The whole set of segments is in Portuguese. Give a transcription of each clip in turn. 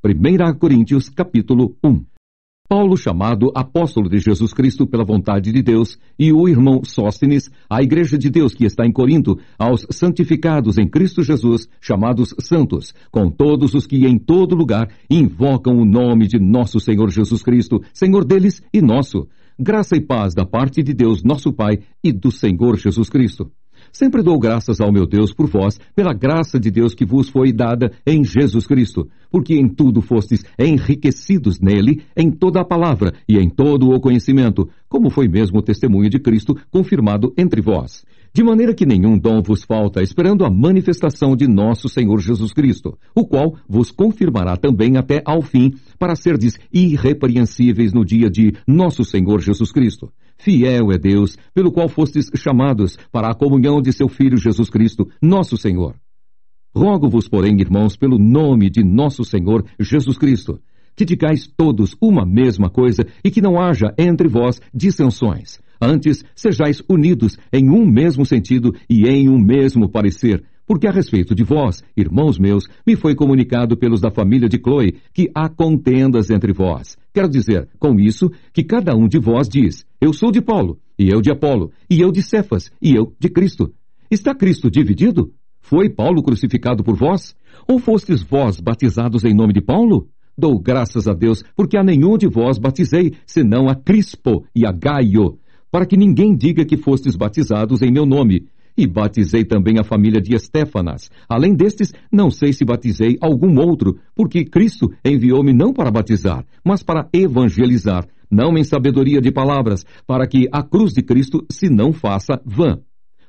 1 Coríntios, capítulo 1. Paulo, chamado apóstolo de Jesus Cristo pela vontade de Deus, e o irmão Sóstenes, à igreja de Deus que está em Corinto, aos santificados em Cristo Jesus, chamados santos, com todos os que em todo lugar invocam o nome de nosso Senhor Jesus Cristo, Senhor deles e nosso. Graça e paz da parte de Deus, nosso Pai, e do Senhor Jesus Cristo. Sempre dou graças ao meu Deus por vós, pela graça de Deus que vos foi dada em Jesus Cristo, porque em tudo fostes enriquecidos nele, em toda a palavra e em todo o conhecimento, como foi mesmo o testemunho de Cristo confirmado entre vós. De maneira que nenhum dom vos falta, esperando a manifestação de nosso Senhor Jesus Cristo, o qual vos confirmará também até ao fim, para serdes irrepreensíveis no dia de nosso Senhor Jesus Cristo. Fiel é Deus, pelo qual fostes chamados para a comunhão de seu Filho Jesus Cristo, nosso Senhor. Rogo-vos, porém, irmãos, pelo nome de nosso Senhor Jesus Cristo, que digais todos uma mesma coisa e que não haja entre vós dissensões. Antes, sejais unidos em um mesmo sentido e em um mesmo parecer, porque a respeito de vós, irmãos meus, me foi comunicado pelos da família de Cloe que há contendas entre vós. Quero dizer, com isso, que cada um de vós diz, eu sou de Paulo, e eu de Apolo, e eu de Cefas, e eu de Cristo. Está Cristo dividido? Foi Paulo crucificado por vós? Ou fostes vós batizados em nome de Paulo? Dou graças a Deus, porque a nenhum de vós batizei, senão a Crispo e a Gaio, para que ninguém diga que fostes batizados em meu nome. E batizei também a família de Estéfanas. Além destes, não sei se batizei algum outro, porque Cristo enviou-me não para batizar, mas para evangelizar, não em sabedoria de palavras, para que a cruz de Cristo se não faça vã.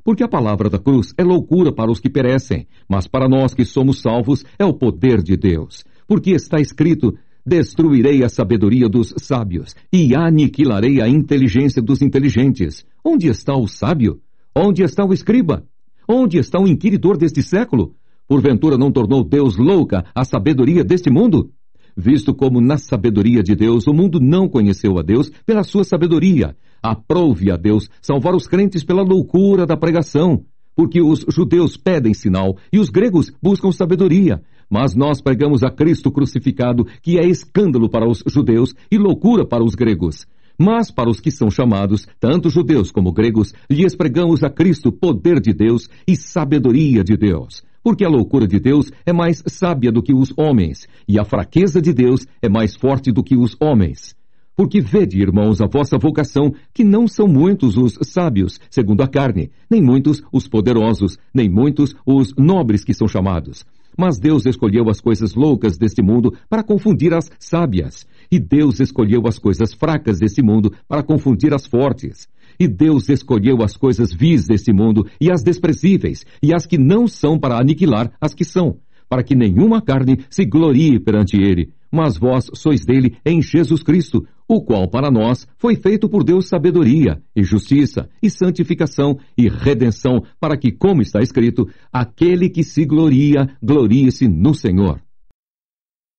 Porque a palavra da cruz é loucura para os que perecem, mas para nós que somos salvos é o poder de Deus. Porque está escrito, destruirei a sabedoria dos sábios e aniquilarei a inteligência dos inteligentes. Onde está o sábio? Onde está o escriba? Onde está o inquiridor deste século? Porventura não tornou Deus louca a sabedoria deste mundo? Visto como na sabedoria de Deus o mundo não conheceu a Deus pela sua sabedoria, aprove a Deus salvar os crentes pela loucura da pregação, porque os judeus pedem sinal e os gregos buscam sabedoria. Mas nós pregamos a Cristo crucificado, que é escândalo para os judeus e loucura para os gregos. Mas para os que são chamados, tanto judeus como gregos, lhes pregamos a Cristo poder de Deus e sabedoria de Deus. Porque a loucura de Deus é mais sábia do que os homens, e a fraqueza de Deus é mais forte do que os homens. Porque vede, irmãos, a vossa vocação, que não são muitos os sábios, segundo a carne, nem muitos os poderosos, nem muitos os nobres que são chamados. Mas Deus escolheu as coisas loucas deste mundo para confundir as sábias. E Deus escolheu as coisas fracas deste mundo para confundir as fortes. E Deus escolheu as coisas vis deste mundo e as desprezíveis, e as que não são para aniquilar as que são, para que nenhuma carne se glorie perante ele. Mas vós sois dele em Jesus Cristo, o qual para nós foi feito por Deus sabedoria, e justiça, e santificação, e redenção, para que, como está escrito, aquele que se gloria, glorie-se no Senhor.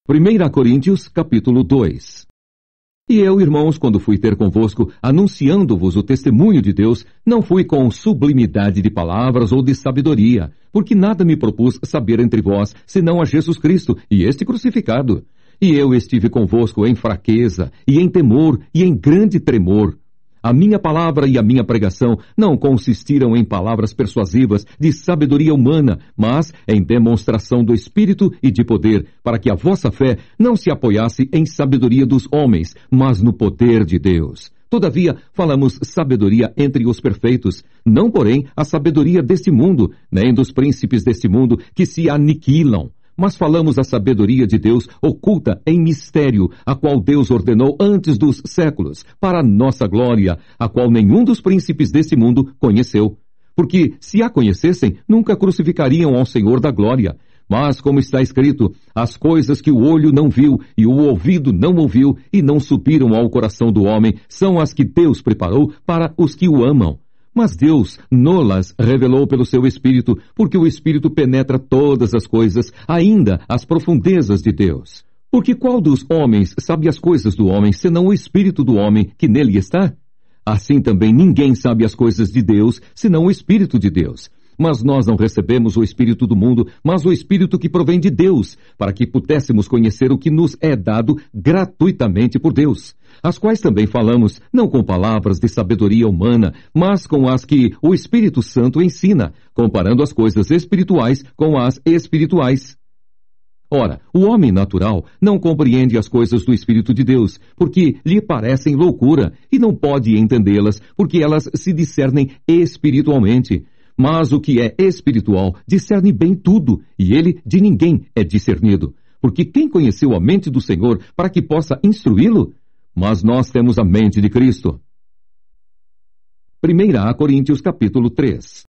1 Coríntios, capítulo 2. E eu, irmãos, quando fui ter convosco, anunciando-vos o testemunho de Deus, não fui com sublimidade de palavras ou de sabedoria, porque nada me propus saber entre vós, senão a Jesus Cristo, e este crucificado. E eu estive convosco em fraqueza, e em temor, e em grande tremor. A minha palavra e a minha pregação não consistiram em palavras persuasivas de sabedoria humana, mas em demonstração do Espírito e de poder, para que a vossa fé não se apoiasse em sabedoria dos homens, mas no poder de Deus. Todavia, falamos sabedoria entre os perfeitos, não, porém, a sabedoria deste mundo, nem dos príncipes deste mundo que se aniquilam. Mas falamos a sabedoria de Deus oculta em mistério, a qual Deus ordenou antes dos séculos, para nossa glória, a qual nenhum dos príncipes desse mundo conheceu. Porque, se a conhecessem, nunca crucificariam ao Senhor da glória. Mas, como está escrito, as coisas que o olho não viu e o ouvido não ouviu e não subiram ao coração do homem, são as que Deus preparou para os que o amam. Mas Deus nolas revelou pelo seu Espírito, porque o Espírito penetra todas as coisas, ainda as profundezas de Deus. Porque qual dos homens sabe as coisas do homem, senão o Espírito do homem que nele está? Assim também ninguém sabe as coisas de Deus, senão o Espírito de Deus. Mas nós não recebemos o Espírito do mundo, mas o Espírito que provém de Deus, para que pudéssemos conhecer o que nos é dado gratuitamente por Deus, as quais também falamos, não com palavras de sabedoria humana, mas com as que o Espírito Santo ensina, comparando as coisas espirituais com as espirituais. Ora, o homem natural não compreende as coisas do Espírito de Deus, porque lhe parecem loucura, e não pode entendê-las, porque elas se discernem espiritualmente. Mas o que é espiritual discerne bem tudo, e ele de ninguém é discernido. Porque quem conheceu a mente do Senhor para que possa instruí-lo? Mas nós temos a mente de Cristo. 1 Coríntios capítulo 3.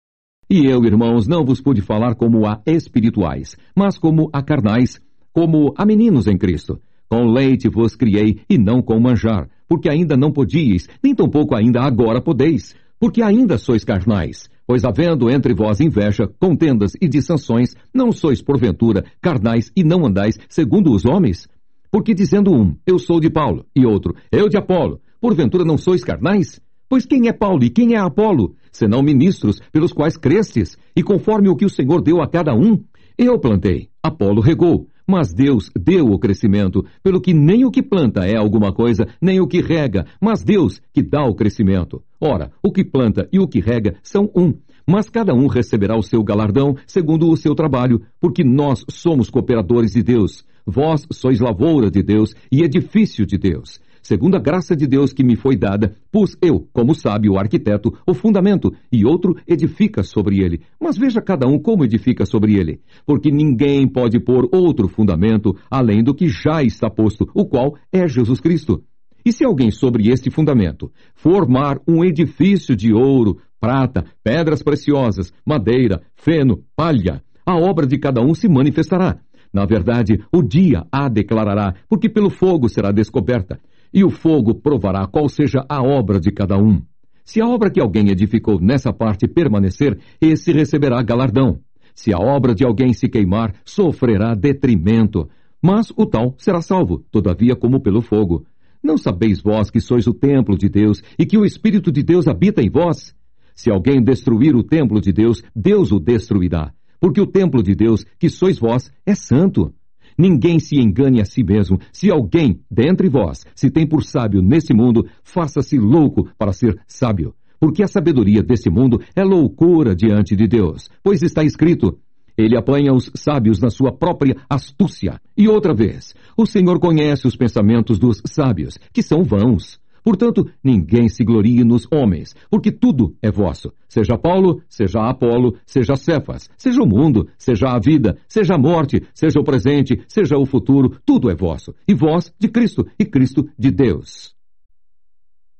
E eu, irmãos, não vos pude falar como a espirituais, mas como a carnais, como a meninos em Cristo. Com leite vos criei, e não com manjar, porque ainda não podíeis, nem tampouco ainda agora podeis, porque ainda sois carnais. Pois havendo entre vós inveja, contendas e dissensões, não sois porventura carnais e não andais segundo os homens? Porque dizendo um, eu sou de Paulo, e outro, eu de Apolo, porventura não sois carnais? Pois quem é Paulo e quem é Apolo, senão ministros pelos quais crestes, e conforme o que o Senhor deu a cada um? Eu plantei, Apolo regou, mas Deus deu o crescimento, pelo que nem o que planta é alguma coisa, nem o que rega, mas Deus que dá o crescimento. Ora, o que planta e o que rega são um, mas cada um receberá o seu galardão segundo o seu trabalho, porque nós somos cooperadores de Deus. Vós sois lavoura de Deus e edifício de Deus. Segundo a graça de Deus que me foi dada, pus eu, como sábio arquiteto, o fundamento, e outro edifica sobre ele. Mas veja cada um como edifica sobre ele. Porque ninguém pode pôr outro fundamento, além do que já está posto, o qual é Jesus Cristo. E se alguém sobre este fundamento formar um edifício de ouro, prata, pedras preciosas, madeira, feno, palha, a obra de cada um se manifestará. Na verdade, o dia a declarará, porque pelo fogo será descoberta. E o fogo provará qual seja a obra de cada um. Se a obra que alguém edificou nessa parte permanecer, esse receberá galardão. Se a obra de alguém se queimar, sofrerá detrimento. Mas o tal será salvo, todavia como pelo fogo. Não sabeis vós que sois o templo de Deus e que o Espírito de Deus habita em vós? Se alguém destruir o templo de Deus, Deus o destruirá. Porque o templo de Deus, que sois vós, é santo. Ninguém se engane a si mesmo. Se alguém, dentre vós, se tem por sábio nesse mundo, faça-se louco para ser sábio. Porque a sabedoria desse mundo é loucura diante de Deus. Pois está escrito, ele apanha os sábios na sua própria astúcia. E outra vez, o Senhor conhece os pensamentos dos sábios, que são vãos. Portanto, ninguém se glorie nos homens, porque tudo é vosso. Seja Paulo, seja Apolo, seja Cefas, seja o mundo, seja a vida, seja a morte, seja o presente, seja o futuro, tudo é vosso. E vós de Cristo, e Cristo de Deus.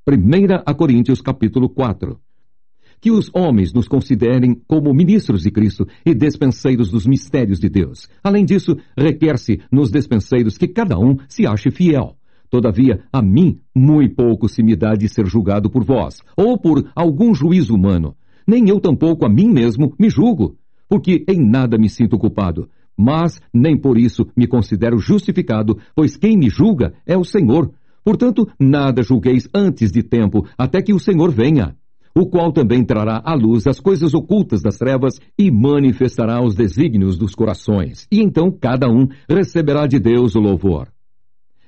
1 Coríntios capítulo 4. Que os homens nos considerem como ministros de Cristo e despenseiros dos mistérios de Deus. Além disso, requer-se nos despenseiros que cada um se ache fiel. Todavia, a mim, muito pouco se me dá de ser julgado por vós, ou por algum juízo humano. Nem eu tampouco a mim mesmo me julgo, porque em nada me sinto culpado. Mas nem por isso me considero justificado, pois quem me julga é o Senhor. Portanto, nada julgueis antes de tempo, até que o Senhor venha, o qual também trará à luz as coisas ocultas das trevas e manifestará os desígnios dos corações. E então cada um receberá de Deus o louvor.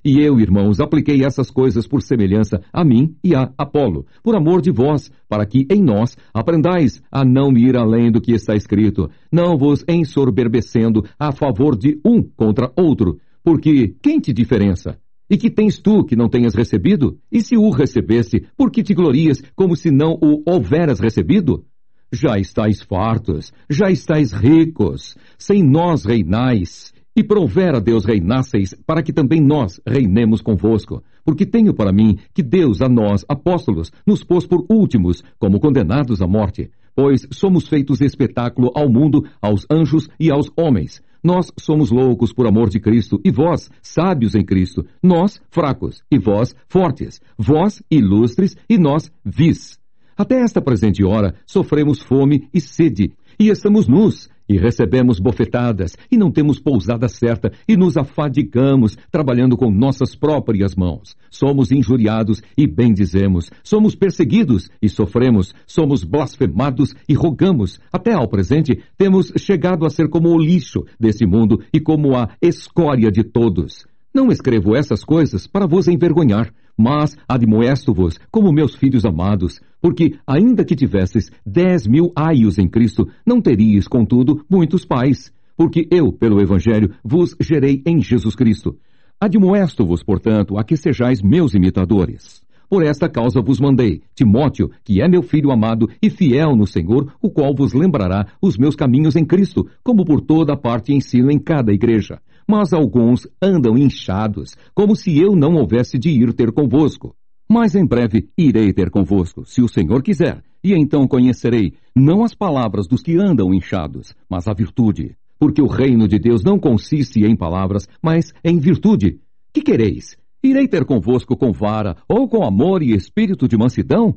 E eu, irmãos, apliquei essas coisas por semelhança a mim e a Apolo, por amor de vós, para que em nós aprendais a não ir além do que está escrito, não vos ensoberbecendo a favor de um contra outro, porque quem te diferença? E que tens tu que não tenhas recebido? E se o recebesse, por que te glorias como se não o houveras recebido? Já estáis fartos, já estáis ricos, sem nós reinais. E provera Deus reinasseis, para que também nós reinemos convosco. Porque tenho para mim que Deus a nós, apóstolos, nos pôs por últimos, como condenados à morte. Pois somos feitos espetáculo ao mundo, aos anjos e aos homens. Nós somos loucos por amor de Cristo, e vós, sábios em Cristo. Nós, fracos, e vós, fortes. Vós, ilustres, e nós, vis. Até esta presente hora, sofremos fome e sede, e estamos nus, e recebemos bofetadas, e não temos pousada certa, e nos afadigamos, trabalhando com nossas próprias mãos. Somos injuriados, e bendizemos. Somos perseguidos, e sofremos. Somos blasfemados, e rogamos. Até ao presente, temos chegado a ser como o lixo desse mundo, e como a escória de todos. Não escrevo essas coisas para vos envergonhar, mas admoesto-vos como meus filhos amados, porque, ainda que tivesses 10.000 aios em Cristo, não teríeis, contudo, muitos pais, porque eu, pelo Evangelho, vos gerei em Jesus Cristo. Admoesto-vos, portanto, a que sejais meus imitadores. Por esta causa vos mandei, Timóteo, que é meu filho amado e fiel no Senhor, o qual vos lembrará os meus caminhos em Cristo, como por toda parte ensino em cada igreja. Mas alguns andam inchados, como se eu não houvesse de ir ter convosco. Mas em breve irei ter convosco, se o Senhor quiser, e então conhecerei, não as palavras dos que andam inchados, mas a virtude. Porque o reino de Deus não consiste em palavras, mas em virtude. Que quereis? Irei ter convosco com vara, ou com amor e espírito de mansidão?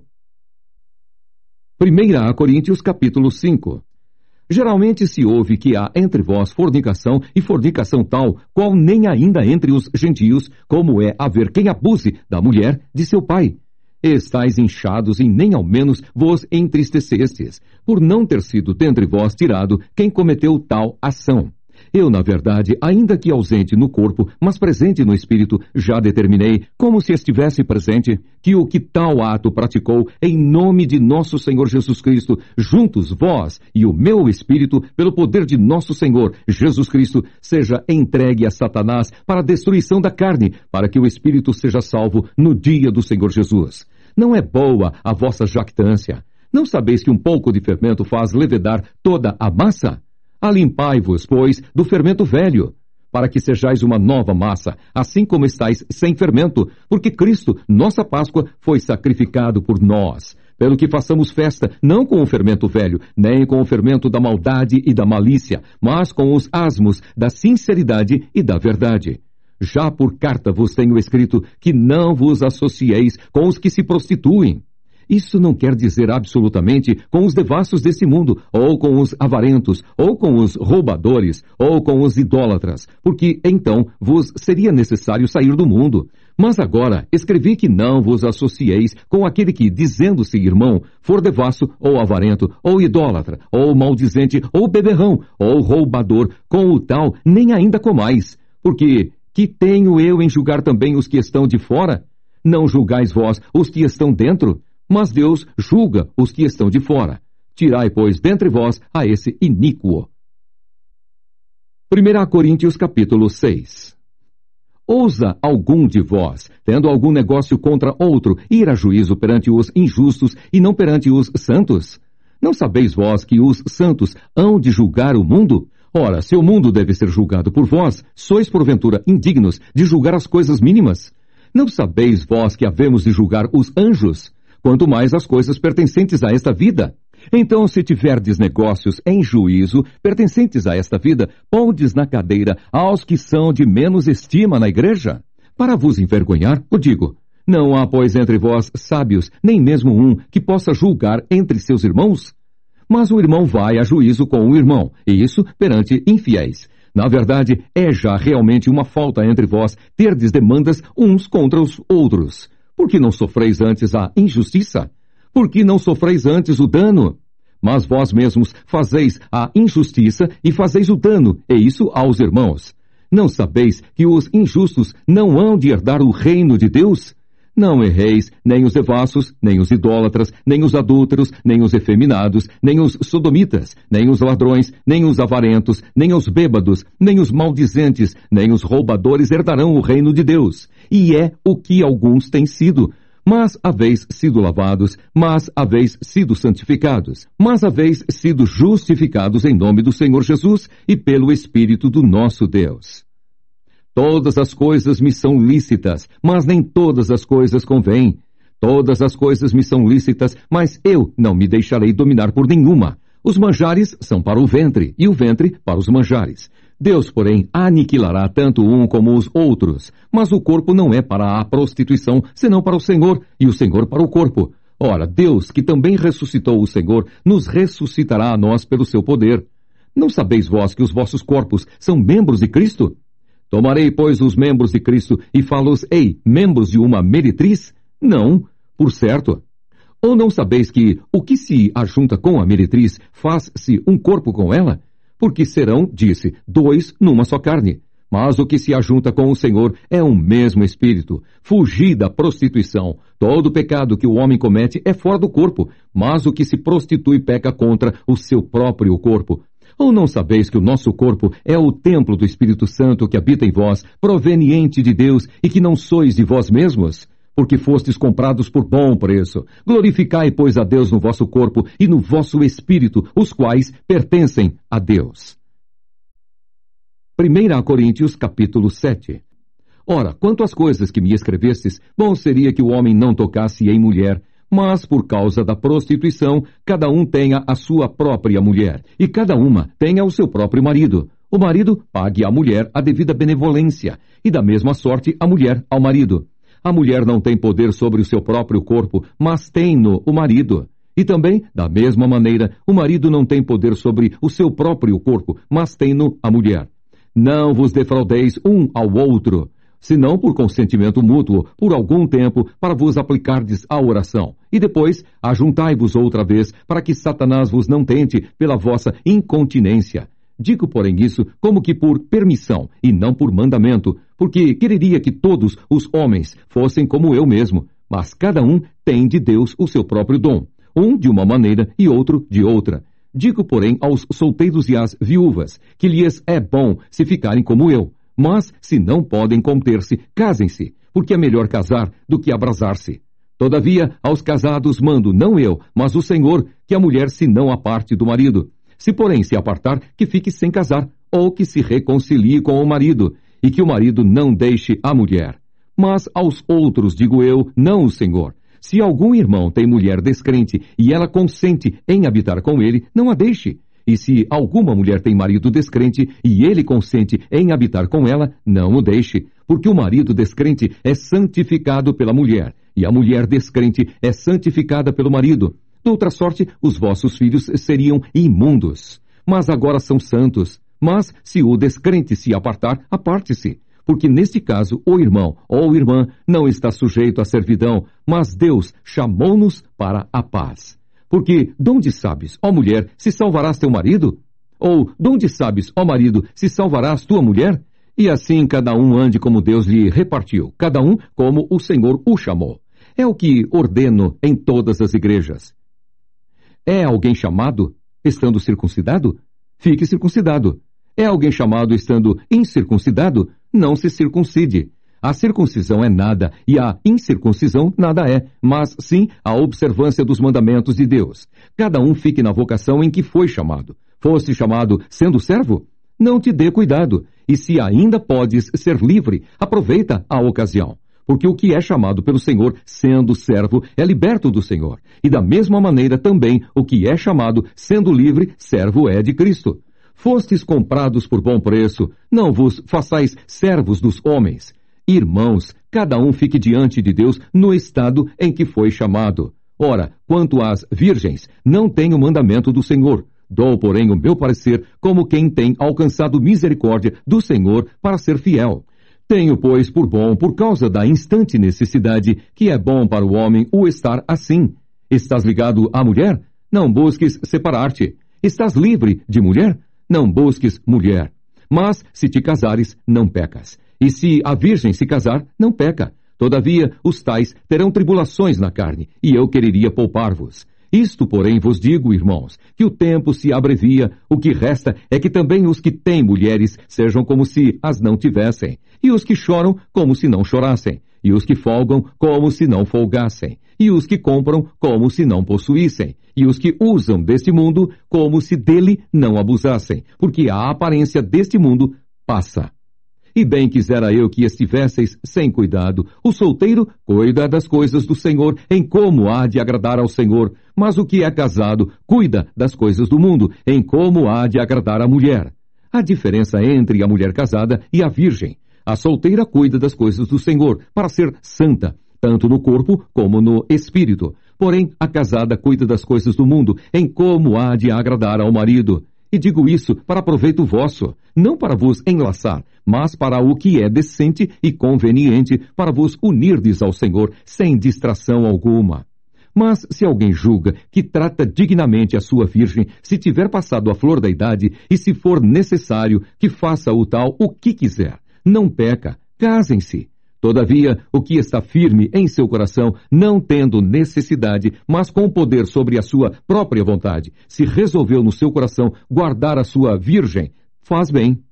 1 Coríntios capítulo 5. Geralmente se ouve que há entre vós fornicação, e fornicação tal, qual nem ainda entre os gentios, como é haver quem abuse da mulher de seu pai. Estais inchados e nem ao menos vos entristecestes, por não ter sido dentre vós tirado quem cometeu tal ação. Eu, na verdade, ainda que ausente no corpo, mas presente no espírito, já determinei, como se estivesse presente, que o que tal ato praticou, em nome de nosso Senhor Jesus Cristo, juntos vós e o meu espírito, pelo poder de nosso Senhor Jesus Cristo, seja entregue a Satanás para a destruição da carne, para que o espírito seja salvo no dia do Senhor Jesus. Não é boa a vossa jactância. Não sabeis que um pouco de fermento faz levedar toda a massa? Alimpai-vos, pois, do fermento velho, para que sejais uma nova massa, assim como estáis sem fermento, porque Cristo, nossa Páscoa, foi sacrificado por nós. Pelo que façamos festa, não com o fermento velho, nem com o fermento da maldade e da malícia, mas com os asmos da sinceridade e da verdade. Já por carta vos tenho escrito que não vos associeis com os que se prostituem. Isso não quer dizer absolutamente com os devassos desse mundo, ou com os avarentos, ou com os roubadores, ou com os idólatras, porque então vos seria necessário sair do mundo. Mas agora escrevi que não vos associeis com aquele que, dizendo-se irmão, for devasso, ou avarento, ou idólatra, ou maldizente, ou beberrão, ou roubador, com o tal nem ainda comais. Porque que tenho eu em julgar também os que estão de fora? Não julgais vós os que estão dentro? Mas Deus julga os que estão de fora. Tirai, pois, dentre vós a esse iníquo. 1 Coríntios capítulo 6. Ousa algum de vós, tendo algum negócio contra outro, ir a juízo perante os injustos e não perante os santos? Não sabeis vós que os santos hão de julgar o mundo? Ora, se o mundo deve ser julgado por vós, sois porventura indignos de julgar as coisas mínimas? Não sabeis vós que havemos de julgar os anjos? Quanto mais as coisas pertencentes a esta vida. Então, se tiverdes negócios em juízo, pertencentes a esta vida, pondes na cadeira aos que são de menos estima na igreja? Para vos envergonhar, o digo, não há, pois, entre vós sábios, nem mesmo um, que possa julgar entre seus irmãos? Mas o irmão vai a juízo com o irmão, e isso perante infiéis. Na verdade, é já realmente uma falta entre vós terdes demandas uns contra os outros. Por que não sofreis antes a injustiça? Por que não sofreis antes o dano? Mas vós mesmos fazeis a injustiça e fazeis o dano, e isso aos irmãos. Não sabeis que os injustos não hão de herdar o reino de Deus? Não erreis, nem os devassos, nem os idólatras, nem os adúlteros, nem os efeminados, nem os sodomitas, nem os ladrões, nem os avarentos, nem os bêbados, nem os maldizentes, nem os roubadores herdarão o reino de Deus. E é o que alguns têm sido. Mas haveis sido lavados, mas haveis sido santificados, mas haveis sido justificados em nome do Senhor Jesus e pelo Espírito do nosso Deus. Todas as coisas me são lícitas, mas nem todas as coisas convêm. Todas as coisas me são lícitas, mas eu não me deixarei dominar por nenhuma. Os manjares são para o ventre, e o ventre para os manjares. Deus, porém, aniquilará tanto um como os outros. Mas o corpo não é para a prostituição, senão para o Senhor, e o Senhor para o corpo. Ora, Deus, que também ressuscitou o Senhor, nos ressuscitará a nós pelo seu poder. Não sabeis vós que os vossos corpos são membros de Cristo? Tomarei, pois, os membros de Cristo e fá-los-ei membros de uma meretriz? Não, por certo. Ou não sabeis que o que se ajunta com a meretriz faz-se um corpo com ela? Porque serão, disse, dois numa só carne. Mas o que se ajunta com o Senhor é um mesmo espírito. Fugi da prostituição. Todo pecado que o homem comete é fora do corpo, mas o que se prostitui peca contra o seu próprio corpo. Ou não sabeis que o nosso corpo é o templo do Espírito Santo que habita em vós, proveniente de Deus, e que não sois de vós mesmos? Porque fostes comprados por bom preço. Glorificai, pois, a Deus no vosso corpo e no vosso espírito, os quais pertencem a Deus. 1 Coríntios, capítulo 7. Ora, quanto às coisas que me escrevestes, bom seria que o homem não tocasse em mulher, mas por causa da prostituição, cada um tenha a sua própria mulher, e cada uma tenha o seu próprio marido. O marido pague à mulher a devida benevolência, e da mesma sorte a mulher ao marido. A mulher não tem poder sobre o seu próprio corpo, mas tem-no o marido. E também, da mesma maneira, o marido não tem poder sobre o seu próprio corpo, mas tem-no a mulher. Não vos defraudeis um ao outro, senão por consentimento mútuo, por algum tempo, para vos aplicardes à oração. E depois, ajuntai-vos outra vez, para que Satanás vos não tente pela vossa incontinência. Digo, porém, isso como que por permissão, e não por mandamento, porque quereria que todos os homens fossem como eu mesmo, mas cada um tem de Deus o seu próprio dom, um de uma maneira e outro de outra. Digo, porém, aos solteiros e às viúvas, que lhes é bom se ficarem como eu, mas, se não podem conter-se, casem-se, porque é melhor casar do que abrasar-se. Todavia, aos casados mando, não eu, mas o Senhor, que a mulher se não aparte do marido. Se, porém, se apartar, que fique sem casar, ou que se reconcilie com o marido, e que o marido não deixe a mulher. Mas aos outros digo eu, não o Senhor. Se algum irmão tem mulher descrente e ela consente em habitar com ele, não a deixe. E se alguma mulher tem marido descrente e ele consente em habitar com ela, não o deixe. Porque o marido descrente é santificado pela mulher, e a mulher descrente é santificada pelo marido. De outra sorte, os vossos filhos seriam imundos. Mas agora são santos. Mas se o descrente se apartar, aparte-se. Porque neste caso o irmão ou irmã não está sujeito à servidão, mas Deus chamou-nos para a paz. Porque donde sabes, ó mulher, se salvarás teu marido? Ou donde sabes, ó marido, se salvarás tua mulher? E assim cada um ande como Deus lhe repartiu, cada um como o Senhor o chamou. É o que ordeno em todas as igrejas. É alguém chamado estando circuncidado? Fique circuncidado. É alguém chamado estando incircuncidado? Não se circuncide. A circuncisão é nada, e a incircuncisão nada é, mas sim a observância dos mandamentos de Deus. Cada um fique na vocação em que foi chamado. Foste chamado sendo servo? Não te dê cuidado, e se ainda podes ser livre, aproveita a ocasião. Porque o que é chamado pelo Senhor, sendo servo, é liberto do Senhor. E da mesma maneira também, o que é chamado, sendo livre, servo é de Cristo. Fostes comprados por bom preço, não vos façais servos dos homens. Irmãos, cada um fique diante de Deus no estado em que foi chamado. Ora, quanto às virgens, não tenho mandamento do Senhor. Dou, porém, o meu parecer como quem tem alcançado misericórdia do Senhor para ser fiel. Tenho, pois, por bom, por causa da instante necessidade, que é bom para o homem o estar assim. Estás ligado à mulher? Não busques separar-te. Estás livre de mulher? Não busques mulher. Mas, se te casares, não pecas. E se a virgem se casar, não peca. Todavia, os tais terão tribulações na carne, e eu quereria poupar-vos. Isto, porém, vos digo, irmãos, que o tempo se abrevia, o que resta é que também os que têm mulheres sejam como se as não tivessem, e os que choram como se não chorassem, e os que folgam como se não folgassem, e os que compram como se não possuíssem, e os que usam deste mundo como se dele não abusassem, porque a aparência deste mundo passa. E bem quisera eu que estivesseis sem cuidado. O solteiro cuida das coisas do Senhor, em como há de agradar ao Senhor. Mas o que é casado cuida das coisas do mundo, em como há de agradar à mulher. A diferença entre a mulher casada e a virgem. A solteira cuida das coisas do Senhor, para ser santa, tanto no corpo como no espírito. Porém, a casada cuida das coisas do mundo, em como há de agradar ao marido. E digo isso para proveito vosso, não para vos enlaçar, mas para o que é decente e conveniente, para vos unirdes ao Senhor, sem distração alguma. Mas se alguém julga que trata dignamente a sua virgem, se tiver passado a flor da idade, e se for necessário que faça o tal o que quiser, não peca, casem-se. Todavia, o que está firme em seu coração, não tendo necessidade, mas com poder sobre a sua própria vontade, se resolveu no seu coração guardar a sua virgem, faz bem.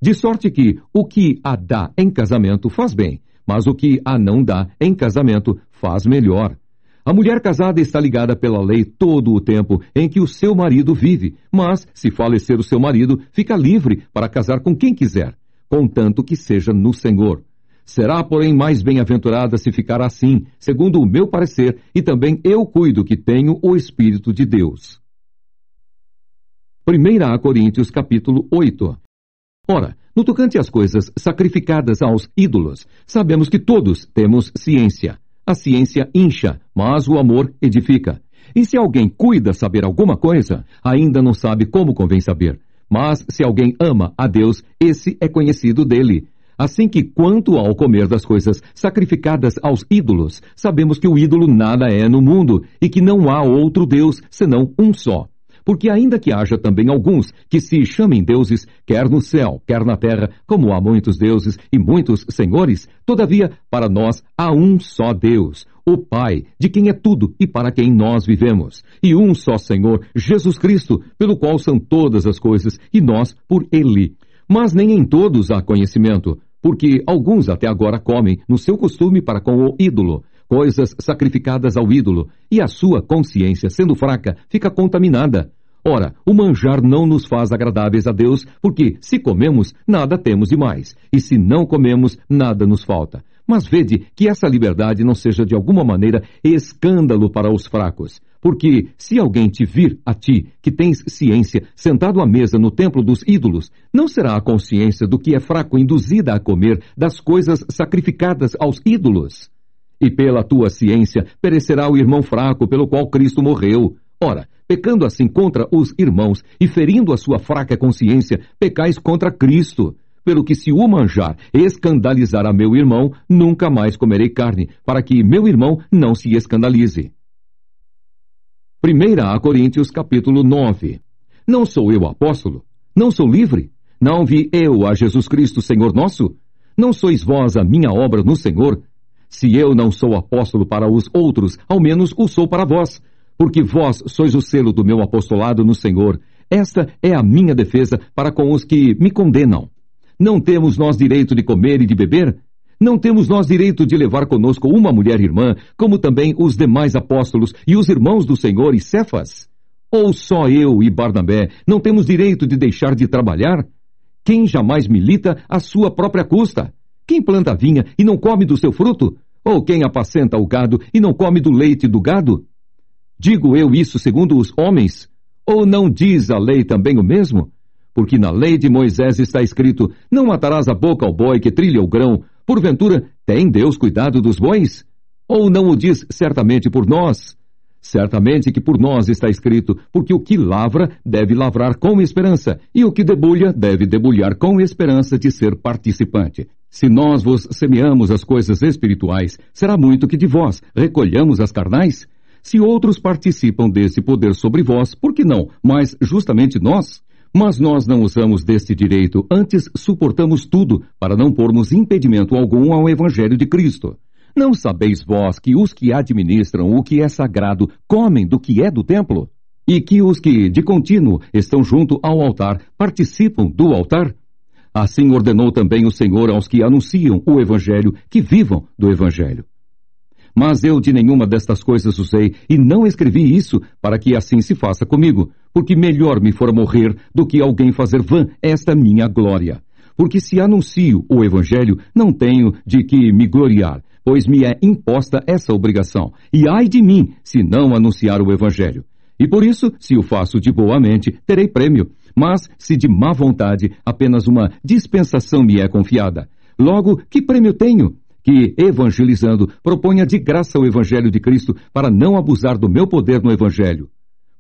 De sorte que o que a dá em casamento faz bem, mas o que a não dá em casamento faz melhor. A mulher casada está ligada pela lei todo o tempo em que o seu marido vive, mas, se falecer o seu marido, fica livre para casar com quem quiser, contanto que seja no Senhor. Será, porém, mais bem-aventurada se ficar assim, segundo o meu parecer, e também eu cuido que tenho o Espírito de Deus. 1 Coríntios capítulo 8. Ora, no tocante às coisas sacrificadas aos ídolos, sabemos que todos temos ciência. A ciência incha, mas o amor edifica. E se alguém cuida saber alguma coisa, ainda não sabe como convém saber. Mas se alguém ama a Deus, esse é conhecido dele. Assim que, quanto ao comer das coisas sacrificadas aos ídolos, sabemos que o ídolo nada é no mundo, e que não há outro Deus, senão um só. Porque ainda que haja também alguns que se chamem deuses, quer no céu, quer na terra, como há muitos deuses e muitos senhores, todavia, para nós há um só Deus, o Pai, de quem é tudo e para quem nós vivemos, e um só Senhor, Jesus Cristo, pelo qual são todas as coisas, e nós por Ele. Mas nem em todos há conhecimento, porque alguns até agora comem no seu costume para com o ídolo, coisas sacrificadas ao ídolo, e a sua consciência, sendo fraca, fica contaminada. Ora, o manjar não nos faz agradáveis a Deus, porque se comemos, nada temos de mais, e se não comemos, nada nos falta. Mas vede que essa liberdade não seja de alguma maneira escândalo para os fracos. Porque se alguém te vir a ti, que tens ciência, sentado à mesa no templo dos ídolos, não será a consciência do que é fraco induzida a comer das coisas sacrificadas aos ídolos? E pela tua ciência perecerá o irmão fraco pelo qual Cristo morreu. Ora, pecando assim contra os irmãos e ferindo a sua fraca consciência, pecais contra Cristo. Pelo que se o manjar escandalizar a meu irmão, nunca mais comerei carne, para que meu irmão não se escandalize. 1 Coríntios capítulo 9. Não sou eu apóstolo? Não sou livre? Não vi eu a Jesus Cristo, Senhor nosso? Não sois vós a minha obra no Senhor? Se eu não sou apóstolo para os outros, ao menos o sou para vós, porque vós sois o selo do meu apostolado no Senhor. Esta é a minha defesa para com os que me condenam. Não temos nós direito de comer e de beber? Não temos nós direito de levar conosco uma mulher irmã, como também os demais apóstolos e os irmãos do Senhor e Cefas? Ou só eu e Barnabé não temos direito de deixar de trabalhar? Quem jamais milita à sua própria custa? Quem planta a vinha e não come do seu fruto? Ou quem apacenta o gado e não come do leite do gado? Digo eu isso segundo os homens? Ou não diz a lei também o mesmo? Porque na lei de Moisés está escrito, não atarás a boca ao boi que trilha o grão. Porventura, tem Deus cuidado dos bois? Ou não o diz certamente por nós? Certamente que por nós está escrito, porque o que lavra deve lavrar com esperança, e o que debulha deve debulhar com esperança de ser participante. Se nós vos semeamos as coisas espirituais, será muito que de vós recolhamos as carnais? Se outros participam desse poder sobre vós, por que não, mas justamente nós? Mas nós não usamos deste direito, antes suportamos tudo, para não pormos impedimento algum ao Evangelho de Cristo. Não sabeis vós que os que administram o que é sagrado comem do que é do templo? E que os que, de contínuo, estão junto ao altar, participam do altar? Assim ordenou também o Senhor aos que anunciam o Evangelho, que vivam do Evangelho. Mas eu de nenhuma destas coisas usei, e não escrevi isso, para que assim se faça comigo, porque melhor me for morrer do que alguém fazer vã esta minha glória. Porque se anuncio o Evangelho, não tenho de que me gloriar, pois me é imposta essa obrigação, e ai de mim, se não anunciar o Evangelho. E por isso, se o faço de boa mente, terei prêmio, mas se de má vontade, apenas uma dispensação me é confiada. Logo, que prêmio tenho? que, evangelizando, proponha de graça o Evangelho de Cristo para não abusar do meu poder no Evangelho.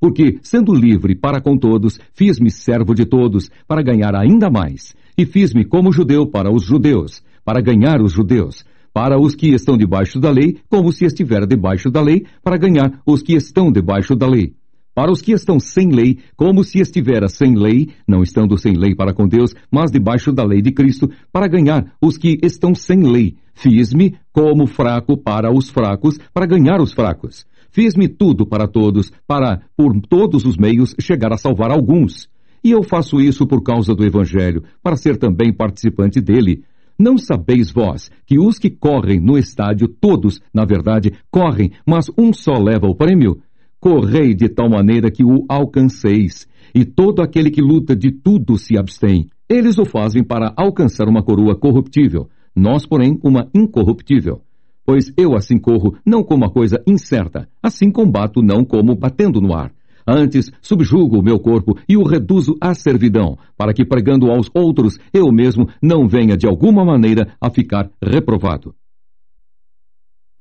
Porque, sendo livre para com todos, fiz-me servo de todos, para ganhar ainda mais. E fiz-me como judeu para os judeus, para ganhar os judeus. Para os que estão debaixo da lei, como se estivera debaixo da lei, para ganhar os que estão debaixo da lei. Para os que estão sem lei, como se estivera sem lei, não estando sem lei para com Deus, mas debaixo da lei de Cristo, para ganhar os que estão sem lei. Fiz-me como fraco para os fracos, para ganhar os fracos. Fiz-me tudo para todos, para, por todos os meios, chegar a salvar alguns. E eu faço isso por causa do Evangelho, para ser também participante dele. Não sabeis vós que os que correm no estádio, todos, na verdade, correm, mas um só leva o prêmio? Correi de tal maneira que o alcanceis, e todo aquele que luta de tudo se abstém. Eles o fazem para alcançar uma coroa corruptível, nós, porém, uma incorruptível. Pois eu assim corro, não como a coisa incerta, assim combato, não como batendo no ar. Antes, subjugo o meu corpo e o reduzo à servidão, para que, pregando aos outros, eu mesmo não venha de alguma maneira a ficar reprovado.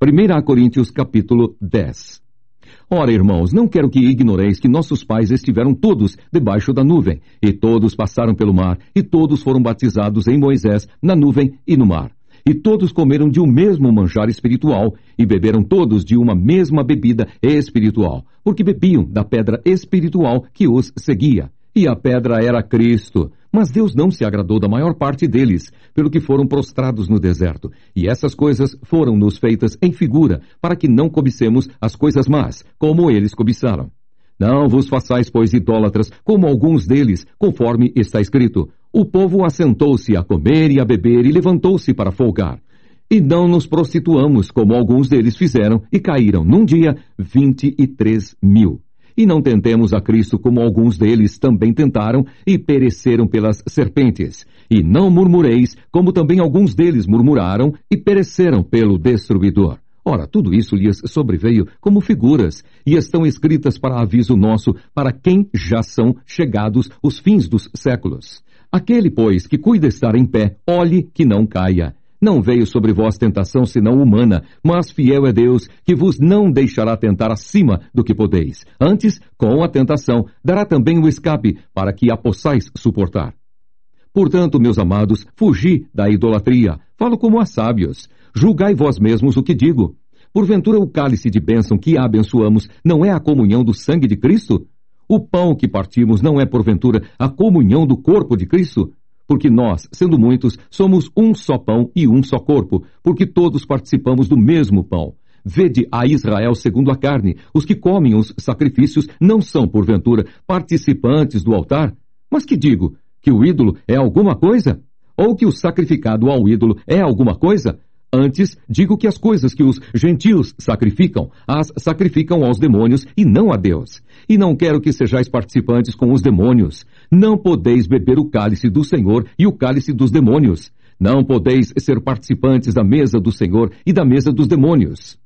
1 Coríntios capítulo 10. Ora, irmãos, não quero que ignoreis que nossos pais estiveram todos debaixo da nuvem, e todos passaram pelo mar, e todos foram batizados em Moisés, na nuvem e no mar. E todos comeram de um mesmo manjar espiritual, e beberam todos de uma mesma bebida espiritual, porque bebiam da pedra espiritual que os seguia. E a pedra era Cristo. Mas Deus não se agradou da maior parte deles, pelo que foram prostrados no deserto. E essas coisas foram-nos feitas em figura, para que não cobicemos as coisas más, como eles cobiçaram. Não vos façais, pois, idólatras, como alguns deles, conforme está escrito. O povo assentou-se a comer e a beber e levantou-se para folgar. E não nos prostituamos, como alguns deles fizeram, e caíram num dia 23.000. E não tentemos a Cristo como alguns deles também tentaram e pereceram pelas serpentes. E não murmureis, como também alguns deles murmuraram e pereceram pelo destruidor. Ora, tudo isso lhes sobreveio como figuras, e estão escritas para aviso nosso, para quem já são chegados os fins dos séculos. Aquele, pois, que cuida estar em pé, olhe que não caia. Não veio sobre vós tentação senão humana, mas fiel é Deus, que vos não deixará tentar acima do que podeis. Antes, com a tentação, dará também o escape, para que a possais suportar. Portanto, meus amados, fugi da idolatria. Falo como a sábios. Julgai vós mesmos o que digo. Porventura o cálice de bênção que abençoamos não é a comunhão do sangue de Cristo? O pão que partimos não é, porventura, a comunhão do corpo de Cristo? Porque nós, sendo muitos, somos um só pão e um só corpo, porque todos participamos do mesmo pão. Vede a Israel segundo a carne, os que comem os sacrifícios não são, porventura, participantes do altar? Mas que digo? Que o ídolo é alguma coisa? Ou que o sacrificado ao ídolo é alguma coisa? Antes, digo que as coisas que os gentios sacrificam, as sacrificam aos demônios e não a Deus. E não quero que sejais participantes com os demônios. Não podeis beber o cálice do Senhor e o cálice dos demônios. Não podeis ser participantes da mesa do Senhor e da mesa dos demônios.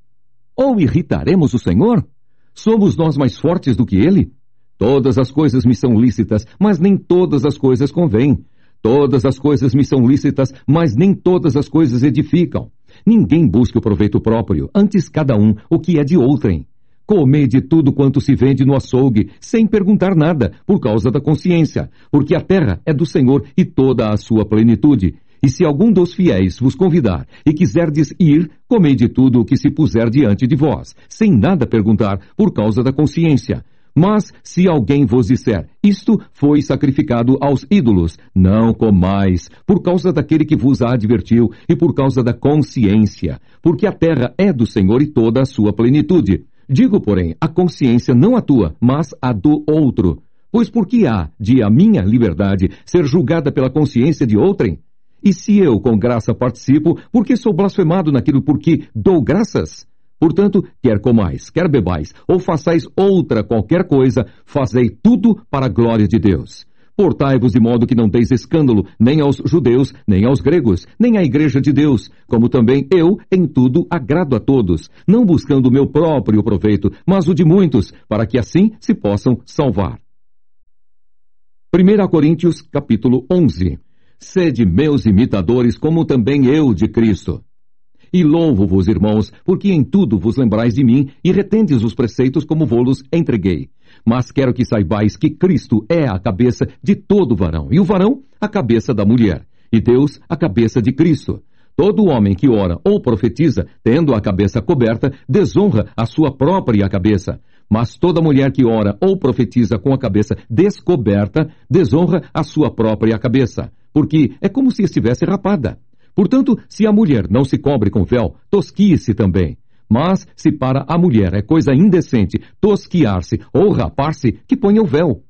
Ou irritaremos o Senhor? Somos nós mais fortes do que Ele? Todas as coisas me são lícitas, mas nem todas as coisas convêm. Todas as coisas me são lícitas, mas nem todas as coisas edificam. Ninguém busca o proveito próprio, antes cada um o que é de outrem. Comei de tudo quanto se vende no açougue, sem perguntar nada, por causa da consciência, porque a terra é do Senhor e toda a sua plenitude. E se algum dos fiéis vos convidar e quiserdes ir, comei de tudo o que se puser diante de vós, sem nada perguntar, por causa da consciência. Mas, se alguém vos disser, isto foi sacrificado aos ídolos, não comais, por causa daquele que vos advertiu e por causa da consciência, porque a terra é do Senhor e toda a sua plenitude. Digo, porém, a consciência não a tua, mas a do outro. Pois por que há de a minha liberdade ser julgada pela consciência de outrem? E se eu com graça participo, por que sou blasfemado naquilo por que dou graças? Portanto, quer comais, quer bebais, ou façais outra qualquer coisa, fazei tudo para a glória de Deus. Portai-vos de modo que não deis escândalo, nem aos judeus, nem aos gregos, nem à igreja de Deus, como também eu, em tudo, agrado a todos, não buscando o meu próprio proveito, mas o de muitos, para que assim se possam salvar. 1 Coríntios, capítulo 11. Sede meus imitadores, como também eu de Cristo. E louvo-vos, irmãos, porque em tudo vos lembrais de mim e retendes os preceitos como vos entreguei. Mas quero que saibais que Cristo é a cabeça de todo varão, e o varão a cabeça da mulher, e Deus a cabeça de Cristo. Todo homem que ora ou profetiza, tendo a cabeça coberta, desonra a sua própria cabeça. Mas toda mulher que ora ou profetiza com a cabeça descoberta, desonra a sua própria cabeça, porque é como se estivesse rapada. Portanto, se a mulher não se cobre com véu, tosquie-se também. Mas, se para a mulher é coisa indecente tosquiar-se ou rapar-se, que ponha o véu.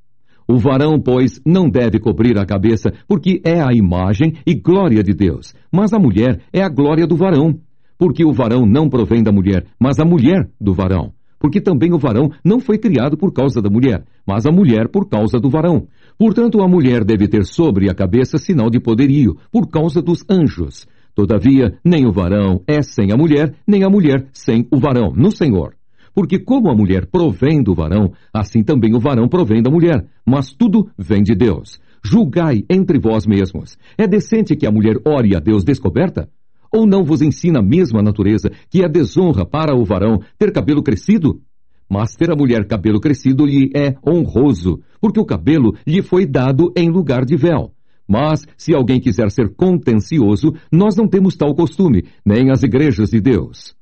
O varão, pois, não deve cobrir a cabeça, porque é a imagem e glória de Deus. Mas a mulher é a glória do varão. Porque o varão não provém da mulher, mas a mulher do varão. Porque também o varão não foi criado por causa da mulher, mas a mulher por causa do varão. Portanto, a mulher deve ter sobre a cabeça sinal de poderio, por causa dos anjos. Todavia, nem o varão é sem a mulher, nem a mulher sem o varão, no Senhor. Porque como a mulher provém do varão, assim também o varão provém da mulher. Mas tudo vem de Deus. Julgai entre vós mesmos. É decente que a mulher ore a Deus descoberta? Ou não vos ensina a mesma natureza que é desonra para o varão ter cabelo crescido? Mas ter a mulher cabelo crescido lhe é honroso, porque o cabelo lhe foi dado em lugar de véu. Mas, se alguém quiser ser contencioso, nós não temos tal costume, nem as igrejas de Deus.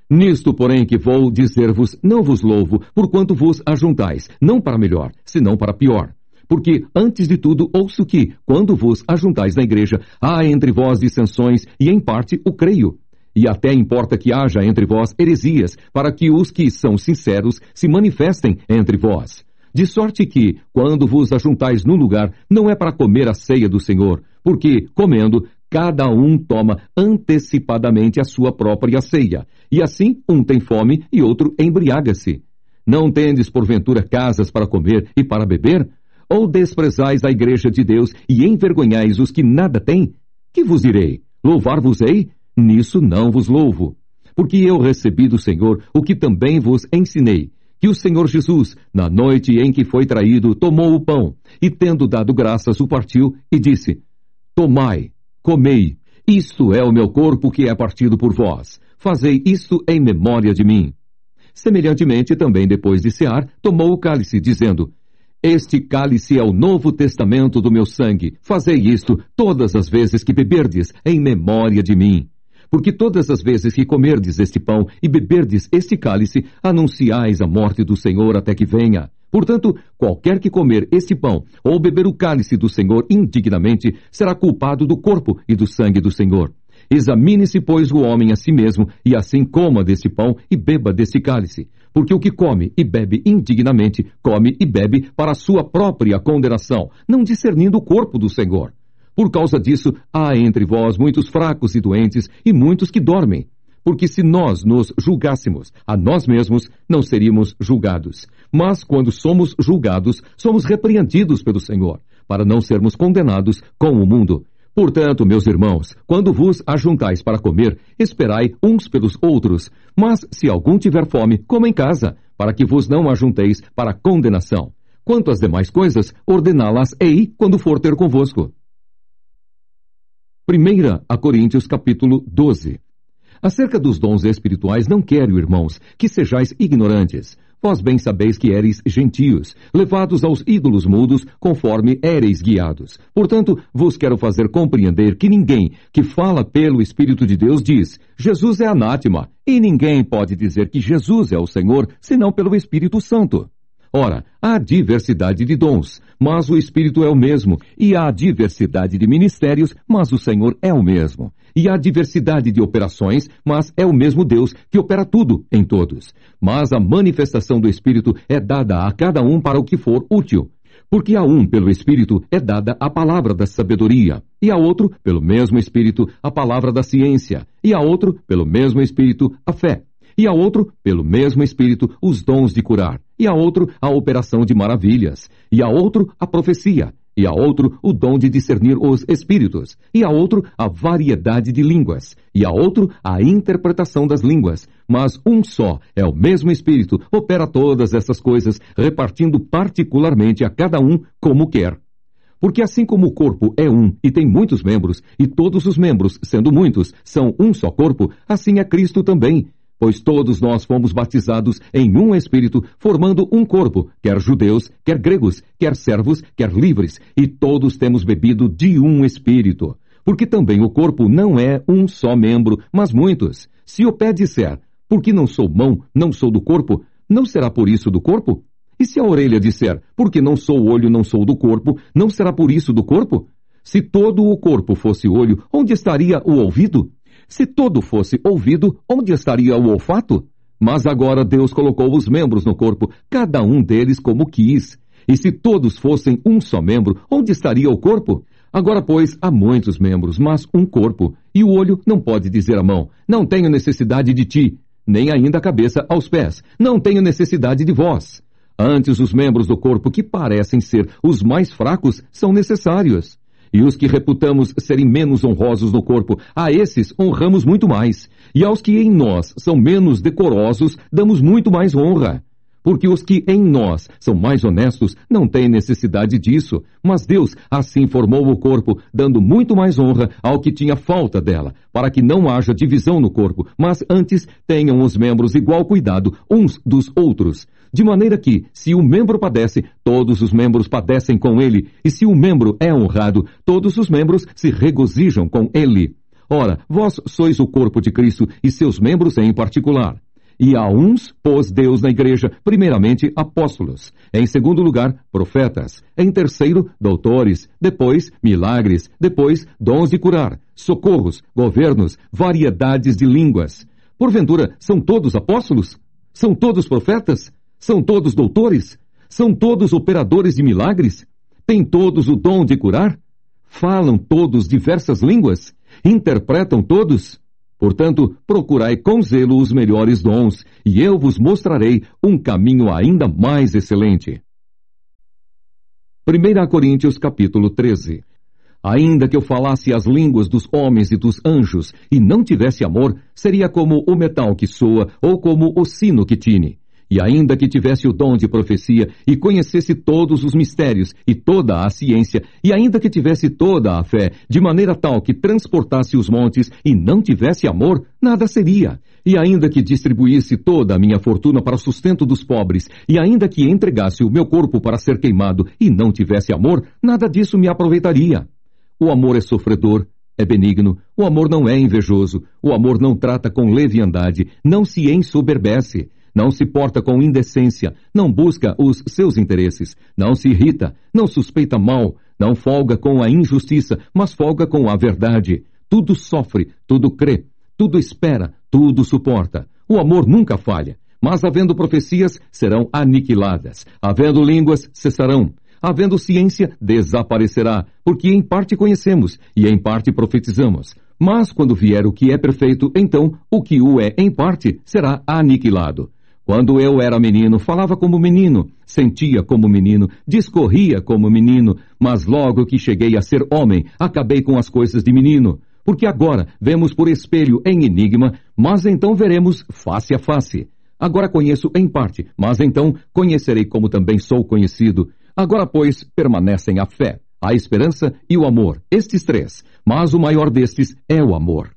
Nisto, porém, que vou dizer-vos, não vos louvo, porquanto vos ajuntais, não para melhor, senão para pior. Porque, antes de tudo, ouço que, quando vos ajuntais na igreja, há entre vós dissensões, e em parte o creio. E até importa que haja entre vós heresias, para que os que são sinceros se manifestem entre vós. De sorte que, quando vos ajuntais num lugar, não é para comer a ceia do Senhor, porque, comendo, cada um toma antecipadamente a sua própria ceia, e assim um tem fome e outro embriaga-se. Não tendes, porventura, casas para comer e para beber? Ou desprezais a igreja de Deus e envergonhais os que nada têm? Que vos direi? Louvar-vos-ei? Nisso não vos louvo. Porque eu recebi do Senhor o que também vos ensinei, que o Senhor Jesus, na noite em que foi traído, tomou o pão, e tendo dado graças, o partiu, e disse: Tomai, comei, isto é o meu corpo que é partido por vós. Fazei isto em memória de mim. Semelhantemente, também depois de cear, tomou o cálice, dizendo: Este cálice é o novo testamento do meu sangue. Fazei isto todas as vezes que beberdes, em memória de mim. Porque todas as vezes que comerdes este pão e beberdes este cálice, anunciais a morte do Senhor até que venha. Portanto, qualquer que comer este pão ou beber o cálice do Senhor indignamente, será culpado do corpo e do sangue do Senhor. Examine-se, pois, o homem a si mesmo, e assim coma deste pão e beba deste cálice. Porque o que come e bebe indignamente, come e bebe para a sua própria condenação, não discernindo o corpo do Senhor. Por causa disso, há entre vós muitos fracos e doentes, e muitos que dormem. Porque se nós nos julgássemos a nós mesmos, não seríamos julgados. Mas quando somos julgados, somos repreendidos pelo Senhor, para não sermos condenados com o mundo. Portanto, meus irmãos, quando vos ajuntais para comer, esperai uns pelos outros. Mas se algum tiver fome, coma em casa, para que vos não ajunteis para condenação. Quanto às demais coisas, ordená-las-ei quando for ter convosco. 1 Coríntios capítulo 12. Acerca dos dons espirituais, não quero, irmãos, que sejais ignorantes. Vós bem sabeis que éreis gentios, levados aos ídolos mudos, conforme éreis guiados. Portanto, vos quero fazer compreender que ninguém que fala pelo Espírito de Deus diz: Jesus é anátema, e ninguém pode dizer que Jesus é o Senhor, senão pelo Espírito Santo. Ora, há diversidade de dons, mas o Espírito é o mesmo, e há diversidade de ministérios, mas o Senhor é o mesmo. E há diversidade de operações, mas é o mesmo Deus que opera tudo em todos. Mas a manifestação do Espírito é dada a cada um para o que for útil. Porque a um, pelo Espírito, é dada a palavra da sabedoria, e a outro, pelo mesmo Espírito, a palavra da ciência, e a outro, pelo mesmo Espírito, a fé. E a outro, pelo mesmo Espírito, os dons de curar, e a outro, a operação de maravilhas, e a outro, a profecia, e a outro, o dom de discernir os espíritos, e a outro, a variedade de línguas, e a outro, a interpretação das línguas. Mas um só é o mesmo Espírito, opera todas essas coisas, repartindo particularmente a cada um como quer. Porque assim como o corpo é um e tem muitos membros, e todos os membros, sendo muitos, são um só corpo, assim é Cristo também. Pois todos nós fomos batizados em um Espírito, formando um corpo, quer judeus, quer gregos, quer servos, quer livres, e todos temos bebido de um Espírito. Porque também o corpo não é um só membro, mas muitos. Se o pé disser, porque não sou mão, não sou do corpo, não será por isso do corpo? E se a orelha disser, porque não sou olho, não sou do corpo, não será por isso do corpo? Se todo o corpo fosse olho, onde estaria o ouvido? Se todo fosse ouvido, onde estaria o olfato? Mas agora Deus colocou os membros no corpo, cada um deles como quis. E se todos fossem um só membro, onde estaria o corpo? Agora, pois, há muitos membros, mas um corpo. E o olho não pode dizer à mão, não tenho necessidade de ti, nem ainda a cabeça aos pés, não tenho necessidade de vós. Antes, os membros do corpo que parecem ser os mais fracos são necessários. E os que reputamos serem menos honrosos no corpo, a esses honramos muito mais. E aos que em nós são menos decorosos, damos muito mais honra. Porque os que em nós são mais honestos não têm necessidade disso, mas Deus assim formou o corpo, dando muito mais honra ao que tinha falta dela, para que não haja divisão no corpo, mas antes tenham os membros igual cuidado uns dos outros. De maneira que, se um membro padece, todos os membros padecem com ele, e se um membro é honrado, todos os membros se regozijam com ele. Ora, vós sois o corpo de Cristo e seus membros em particular. E a uns pôs Deus na igreja, primeiramente apóstolos, em segundo lugar profetas, em terceiro doutores, depois milagres, depois dons de curar, socorros, governos, variedades de línguas. Porventura, são todos apóstolos? São todos profetas? São todos doutores? São todos operadores de milagres? Têm todos o dom de curar? Falam todos diversas línguas? Interpretam todos? Portanto, procurai com zelo os melhores dons, e eu vos mostrarei um caminho ainda mais excelente. 1 Coríntios capítulo 13. Ainda que eu falasse as línguas dos homens e dos anjos, e não tivesse amor, seria como o metal que soa, ou como o sino que tine. E ainda que tivesse o dom de profecia, e conhecesse todos os mistérios, e toda a ciência, e ainda que tivesse toda a fé, de maneira tal que transportasse os montes, e não tivesse amor, nada seria. E ainda que distribuísse toda a minha fortuna para o sustento dos pobres, e ainda que entregasse o meu corpo para ser queimado, e não tivesse amor, nada disso me aproveitaria. O amor é sofredor, é benigno, o amor não é invejoso, o amor não trata com leviandade, não se ensoberbece. Não se porta com indecência, não busca os seus interesses, não se irrita, não suspeita mal, não folga com a injustiça, mas folga com a verdade. Tudo sofre, tudo crê, tudo espera, tudo suporta. O amor nunca falha, mas havendo profecias, serão aniquiladas. Havendo línguas, cessarão. Havendo ciência, desaparecerá, porque em parte conhecemos e em parte profetizamos. Mas quando vier o que é perfeito, então o que o é em parte será aniquilado. Quando eu era menino, falava como menino, sentia como menino, discorria como menino, mas logo que cheguei a ser homem, acabei com as coisas de menino. Porque agora vemos por espelho em enigma, mas então veremos face a face. Agora conheço em parte, mas então conhecerei como também sou conhecido. Agora, pois, permanecem a fé, a esperança e o amor, estes três, mas o maior destes é o amor.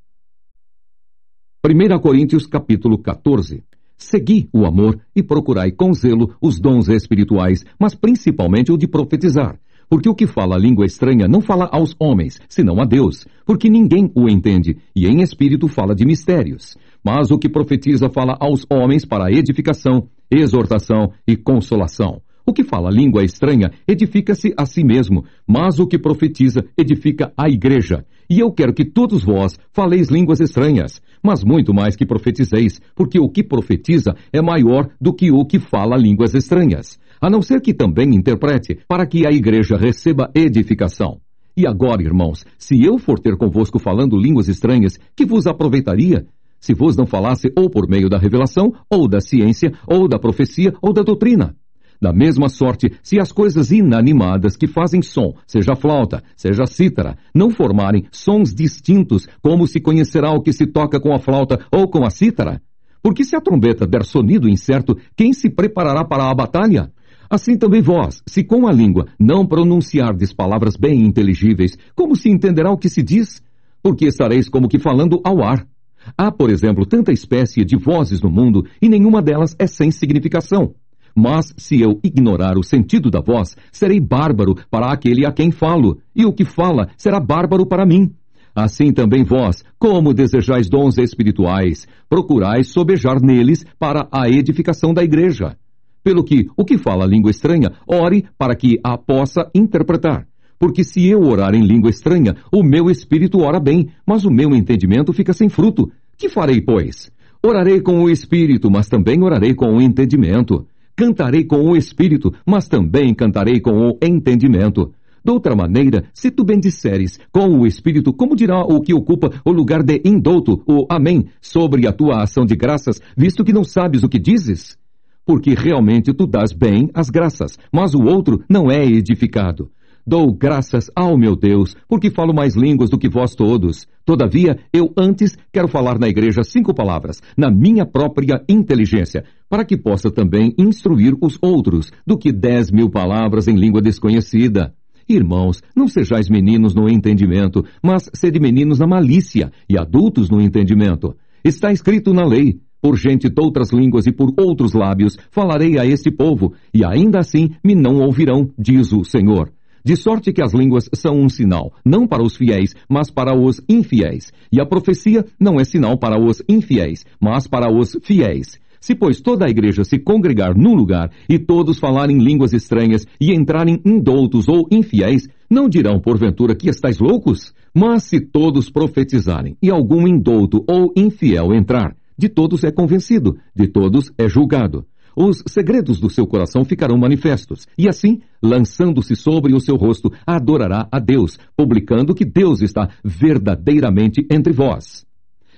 1 Coríntios capítulo 14. Segui o amor e procurai com zelo os dons espirituais, mas principalmente o de profetizar. Porque o que fala a língua estranha não fala aos homens, senão a Deus, porque ninguém o entende, e em espírito fala de mistérios. Mas o que profetiza fala aos homens para edificação, exortação e consolação. O que fala língua estranha edifica-se a si mesmo, mas o que profetiza edifica a igreja. E eu quero que todos vós faleis línguas estranhas, mas muito mais que profetizeis, porque o que profetiza é maior do que o que fala línguas estranhas, a não ser que também interprete, para que a igreja receba edificação. E agora, irmãos, se eu for ter convosco falando línguas estranhas, que vos aproveitaria? Se vos não falasse ou por meio da revelação, ou da ciência, ou da profecia, ou da doutrina. Da mesma sorte, se as coisas inanimadas que fazem som, seja flauta, seja cítara, não formarem sons distintos, como se conhecerá o que se toca com a flauta ou com a cítara? Porque se a trombeta der sonido incerto, quem se preparará para a batalha? Assim também vós, se com a língua não pronunciardes palavras bem inteligíveis, como se entenderá o que se diz? Porque estareis como que falando ao ar. Há, por exemplo, tanta espécie de vozes no mundo, e nenhuma delas é sem significação. Mas, se eu ignorar o sentido da voz, serei bárbaro para aquele a quem falo, e o que fala será bárbaro para mim. Assim também vós, como desejais dons espirituais, procurais sobejar neles para a edificação da igreja. Pelo que, o que fala língua estranha, ore para que a possa interpretar. Porque se eu orar em língua estranha, o meu espírito ora bem, mas o meu entendimento fica sem fruto. Que farei, pois? Orarei com o espírito, mas também orarei com o entendimento. Cantarei com o espírito, mas também cantarei com o entendimento. De outra maneira, se tu bendisseres com o espírito, como dirá o que ocupa o lugar de indouto, o amém, sobre a tua ação de graças, visto que não sabes o que dizes? Porque realmente tu dás bem as graças, mas o outro não é edificado. Dou graças ao meu Deus, porque falo mais línguas do que vós todos. Todavia, eu antes quero falar na igreja 5 palavras, na minha própria inteligência, para que possa também instruir os outros, do que 10.000 palavras em língua desconhecida. Irmãos, não sejais meninos no entendimento, mas sede meninos na malícia, e adultos no entendimento. Está escrito na lei: por gente de outras línguas e por outros lábios falarei a este povo, e ainda assim me não ouvirão, diz o Senhor. De sorte que as línguas são um sinal, não para os fiéis, mas para os infiéis. E a profecia não é sinal para os infiéis, mas para os fiéis. Se, pois, toda a igreja se congregar num lugar, e todos falarem línguas estranhas, e entrarem indoutos ou infiéis, não dirão, porventura, que estáis loucos? Mas se todos profetizarem, e algum indouto ou infiel entrar, de todos é convencido, de todos é julgado. Os segredos do seu coração ficarão manifestos, e assim, lançando-se sobre o seu rosto, adorará a Deus, publicando que Deus está verdadeiramente entre vós.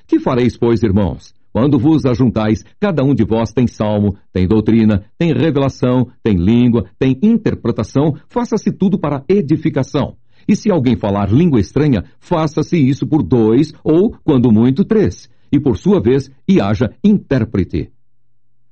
Que fareis, pois, irmãos? Quando vos ajuntais, cada um de vós tem salmo, tem doutrina, tem revelação, tem língua, tem interpretação, faça-se tudo para edificação. E se alguém falar língua estranha, faça-se isso por 2, ou, quando muito, 3, e por sua vez, e haja intérprete.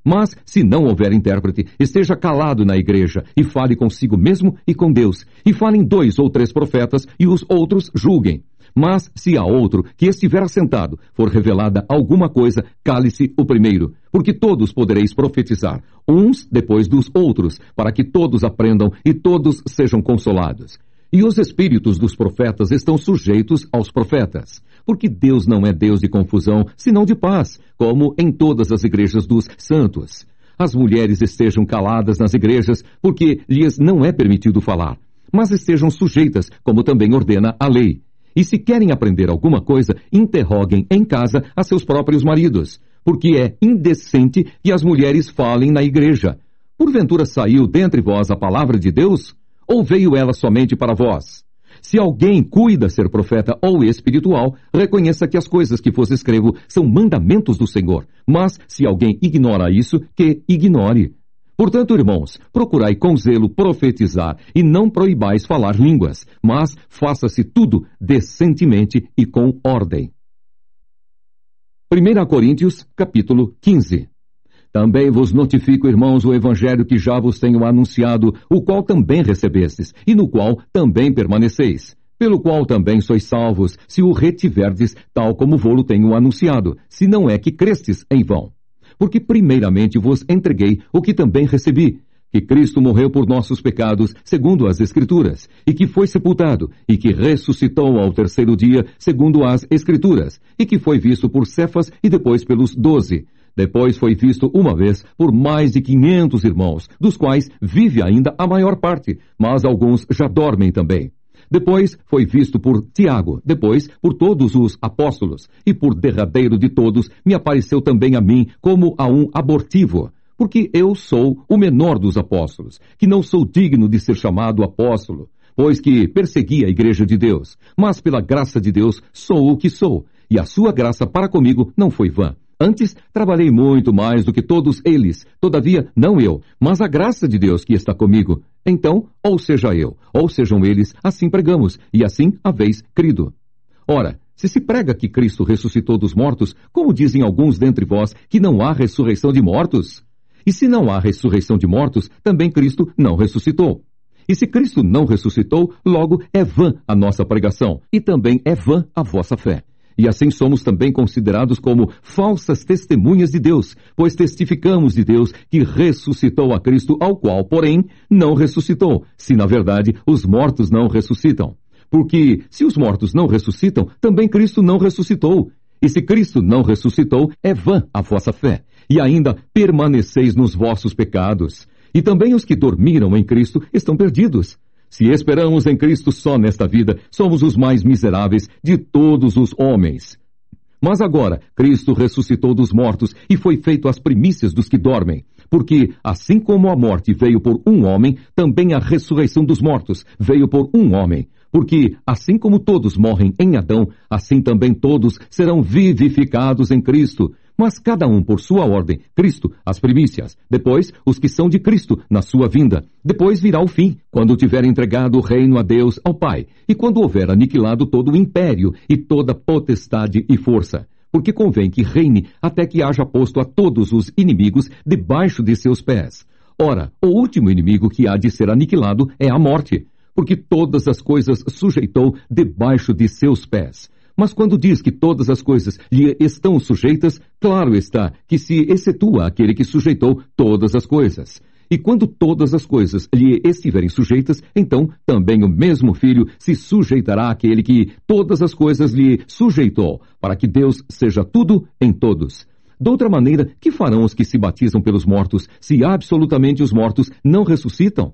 Mas, se não houver intérprete, esteja calado na igreja, e fale consigo mesmo e com Deus, e falem 2 ou 3 profetas, e os outros julguem. Mas, se a outro que estiver assentado for revelada alguma coisa, cale-se o primeiro, porque todos podereis profetizar, uns depois dos outros, para que todos aprendam e todos sejam consolados. E os espíritos dos profetas estão sujeitos aos profetas, porque Deus não é Deus de confusão, senão de paz, como em todas as igrejas dos santos. As mulheres estejam caladas nas igrejas, porque lhes não é permitido falar, mas estejam sujeitas, como também ordena a lei. E se querem aprender alguma coisa, interroguem em casa a seus próprios maridos, porque é indecente que as mulheres falem na igreja. Porventura saiu dentre vós a palavra de Deus? Ou veio ela somente para vós? Se alguém cuida ser profeta ou espiritual, reconheça que as coisas que vos escrevo são mandamentos do Senhor. Mas, se alguém ignora isso, que ignore. Portanto, irmãos, procurai com zelo profetizar, e não proibais falar línguas, mas faça-se tudo decentemente e com ordem. 1 Coríntios, capítulo 15. Também vos notifico, irmãos, o evangelho que já vos tenho anunciado, o qual também recebestes, e no qual também permaneceis, pelo qual também sois salvos, se o retiverdes, tal como vô-lo tenho anunciado, se não é que crestes em vão. Porque primeiramente vos entreguei o que também recebi, que Cristo morreu por nossos pecados, segundo as Escrituras, e que foi sepultado, e que ressuscitou ao 3º dia, segundo as Escrituras, e que foi visto por Cefas e depois pelos 12. Depois foi visto uma vez por mais de 500 irmãos, dos quais vive ainda a maior parte, mas alguns já dormem também. Depois foi visto por Tiago, depois por todos os apóstolos, e por derradeiro de todos me apareceu também a mim como a um abortivo, porque eu sou o menor dos apóstolos, que não sou digno de ser chamado apóstolo, pois que persegui a igreja de Deus, mas pela graça de Deus sou o que sou, e a sua graça para comigo não foi vã. Antes, trabalhei muito mais do que todos eles, todavia, não eu, mas a graça de Deus que está comigo. Então, ou seja eu, ou sejam eles, assim pregamos, e assim haveis crido. Ora, se prega que Cristo ressuscitou dos mortos, como dizem alguns dentre vós que não há ressurreição de mortos? E se não há ressurreição de mortos, também Cristo não ressuscitou. E se Cristo não ressuscitou, logo é vã a nossa pregação, e também é vã a vossa fé. E assim somos também considerados como falsas testemunhas de Deus, pois testificamos de Deus que ressuscitou a Cristo, ao qual, porém, não ressuscitou, se na verdade os mortos não ressuscitam. Porque se os mortos não ressuscitam, também Cristo não ressuscitou. E se Cristo não ressuscitou, é vã a vossa fé, e ainda permaneceis nos vossos pecados. E também os que dormiram em Cristo estão perdidos. Se esperamos em Cristo só nesta vida, somos os mais miseráveis de todos os homens. Mas agora, Cristo ressuscitou dos mortos e foi feito as primícias dos que dormem. Porque, assim como a morte veio por um homem, também a ressurreição dos mortos veio por um homem. Porque, assim como todos morrem em Adão, assim também todos serão vivificados em Cristo. Mas cada um por sua ordem, Cristo, as primícias, depois os que são de Cristo, na sua vinda. Depois virá o fim, quando tiver entregado o reino a Deus, ao Pai, e quando houver aniquilado todo o império e toda potestade e força. Porque convém que reine até que haja posto a todos os inimigos debaixo de seus pés. Ora, o último inimigo que há de ser aniquilado é a morte, porque todas as coisas sujeitou debaixo de seus pés. Mas quando diz que todas as coisas lhe estão sujeitas, claro está que se excetua aquele que sujeitou todas as coisas. E quando todas as coisas lhe estiverem sujeitas, então também o mesmo Filho se sujeitará àquele que todas as coisas lhe sujeitou, para que Deus seja tudo em todos. De outra maneira, que farão os que se batizam pelos mortos, se absolutamente os mortos não ressuscitam?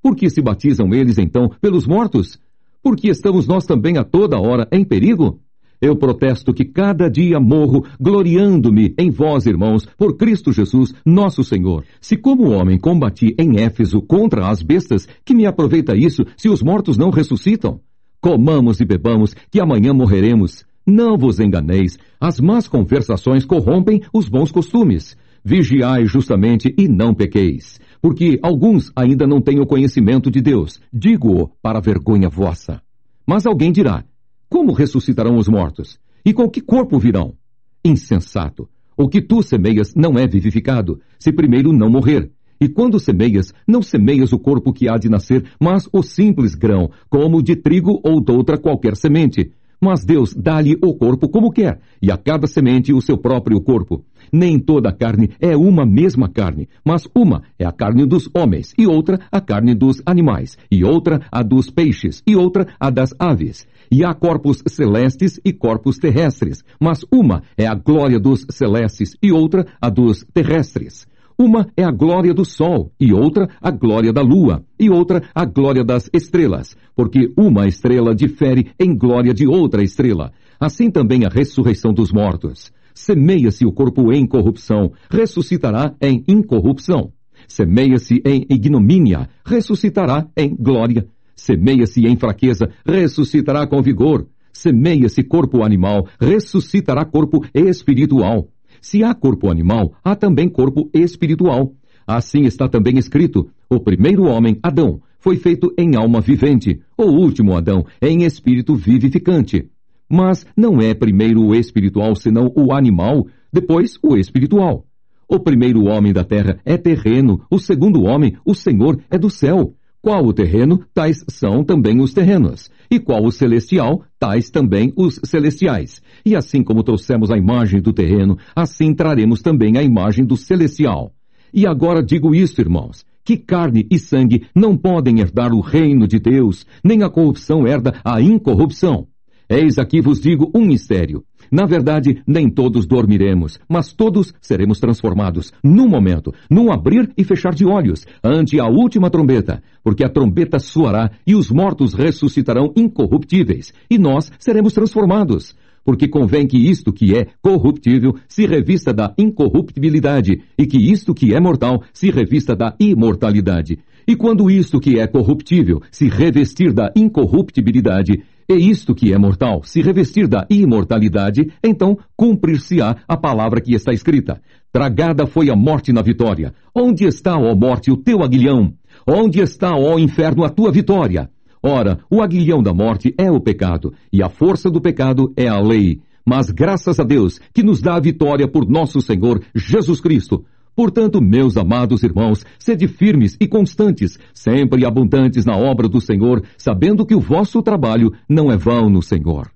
Por que se batizam eles, então, pelos mortos? Porque estamos nós também a toda hora em perigo? Eu protesto que cada dia morro, gloriando-me em vós, irmãos, por Cristo Jesus, nosso Senhor. Se como homem combati em Éfeso contra as bestas, que me aproveita isso se os mortos não ressuscitam? Comamos e bebamos, que amanhã morreremos. Não vos enganeis, as más conversações corrompem os bons costumes. Vigiai justamente e não pequeis, porque alguns ainda não têm o conhecimento de Deus. Digo-o para vergonha vossa. Mas alguém dirá, como ressuscitarão os mortos? E com que corpo virão? Insensato! O que tu semeias não é vivificado, se primeiro não morrer. E quando semeias, não semeias o corpo que há de nascer, mas o simples grão, como de trigo ou doutra qualquer semente. Mas Deus dá-lhe o corpo como quer, e a cada semente o seu próprio corpo. Nem toda a carne é uma mesma carne, mas uma é a carne dos homens, e outra a carne dos animais, e outra a dos peixes, e outra a das aves. E há corpos celestes e corpos terrestres, mas uma é a glória dos celestes, e outra a dos terrestres. Uma é a glória do sol, e outra a glória da lua, e outra a glória das estrelas, porque uma estrela difere em glória de outra estrela. Assim também a ressurreição dos mortos. Semeia-se o corpo em corrupção, ressuscitará em incorrupção. Semeia-se em ignomínia, ressuscitará em glória. Semeia-se em fraqueza, ressuscitará com vigor. Semeia-se corpo animal, ressuscitará corpo espiritual. Se há corpo animal, há também corpo espiritual. Assim está também escrito, o primeiro homem, Adão, foi feito em alma vivente, o último Adão em espírito vivificante. Mas não é primeiro o espiritual, senão o animal, depois o espiritual. O primeiro homem da terra é terreno, o segundo homem, o Senhor, é do céu. Qual o terreno, tais são também os terrenos. E qual o celestial, tais também os celestiais. E assim como trouxemos a imagem do terreno, assim traremos também a imagem do celestial. E agora digo isto, irmãos, que carne e sangue não podem herdar o reino de Deus, nem a corrupção herda a incorrupção. Eis aqui vos digo um mistério. Na verdade, nem todos dormiremos, mas todos seremos transformados, num momento, num abrir e fechar de olhos, ante a última trombeta, porque a trombeta soará e os mortos ressuscitarão incorruptíveis, e nós seremos transformados. Porque convém que isto que é corruptível se revista da incorruptibilidade, e que isto que é mortal se revista da imortalidade. E quando isto que é corruptível se revestir da incorruptibilidade, e isto que é mortal se revestir da imortalidade, então cumprir-se-á a palavra que está escrita. Tragada foi a morte na vitória. Onde está, ó morte, o teu aguilhão? Onde está, ó inferno, a tua vitória? Ora, o aguilhão da morte é o pecado, e a força do pecado é a lei. Mas graças a Deus, que nos dá a vitória por nosso Senhor Jesus Cristo. Portanto, meus amados irmãos, sede firmes e constantes, sempre abundantes na obra do Senhor, sabendo que o vosso trabalho não é vão no Senhor.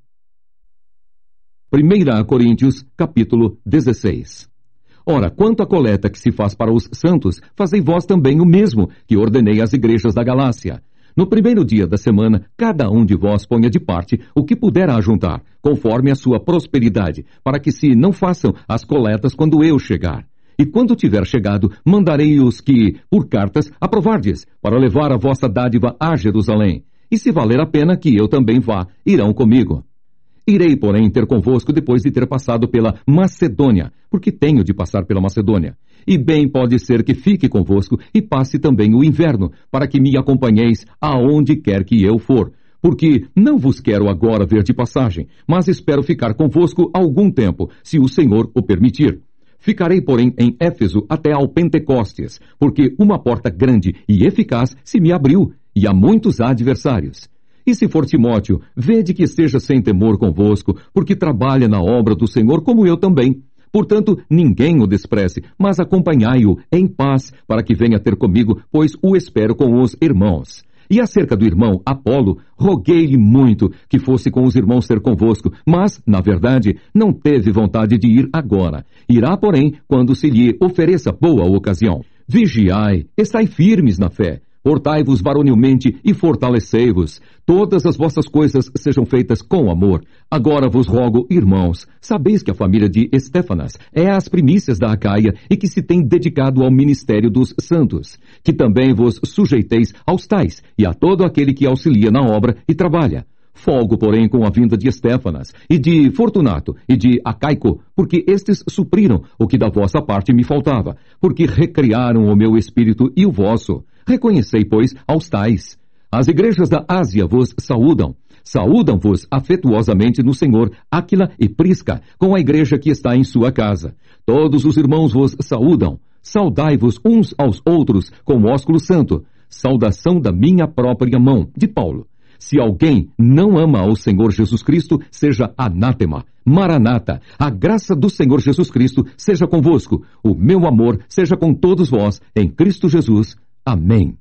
1 Coríntios, capítulo 16. Ora, quanto à coleta que se faz para os santos, fazei vós também o mesmo, que ordenei às igrejas da Galácia. No primeiro dia da semana, cada um de vós ponha de parte o que puder ajuntar, conforme a sua prosperidade, para que se não façam as coletas quando eu chegar. E quando tiver chegado, mandarei os que, por cartas, aprovardes, para levar a vossa dádiva a Jerusalém. E se valer a pena que eu também vá, irão comigo. Irei, porém, ter convosco depois de ter passado pela Macedônia, porque tenho de passar pela Macedônia. E bem pode ser que fique convosco e passe também o inverno, para que me acompanheis aonde quer que eu for. Porque não vos quero agora ver de passagem, mas espero ficar convosco algum tempo, se o Senhor o permitir. Ficarei, porém, em Éfeso até ao Pentecostes, porque uma porta grande e eficaz se me abriu, e há muitos adversários. E se for Timóteo, vede que esteja sem temor convosco, porque trabalha na obra do Senhor como eu também. Portanto, ninguém o despreze, mas acompanhai-o em paz, para que venha ter comigo, pois o espero com os irmãos. E acerca do irmão Apolo, roguei-lhe muito que fosse com os irmãos ter convosco, mas, na verdade, não teve vontade de ir agora. Irá, porém, quando se lhe ofereça boa ocasião. Vigiai, estai firmes na fé. Portai-vos varonilmente e fortalecei-vos. Todas as vossas coisas sejam feitas com amor. Agora vos rogo, irmãos, sabeis que a família de Estéfanas é as primícias da Acaia e que se tem dedicado ao ministério dos santos. Que também vos sujeiteis aos tais e a todo aquele que auxilia na obra e trabalha. Folgo, porém, com a vinda de Estéfanas, e de Fortunato, e de Acaico, porque estes supriram o que da vossa parte me faltava, porque recriaram o meu espírito e o vosso. Reconhecei, pois, aos tais. As igrejas da Ásia vos saúdam. Saúdam-vos afetuosamente no Senhor Áquila e Prisca, com a igreja que está em sua casa. Todos os irmãos vos saúdam. Saudai-vos uns aos outros com o ósculo santo. Saudação da minha própria mão, de Paulo. Se alguém não ama ao Senhor Jesus Cristo, seja anátema. Maranata, a graça do Senhor Jesus Cristo seja convosco. O meu amor seja com todos vós, em Cristo Jesus. Amém.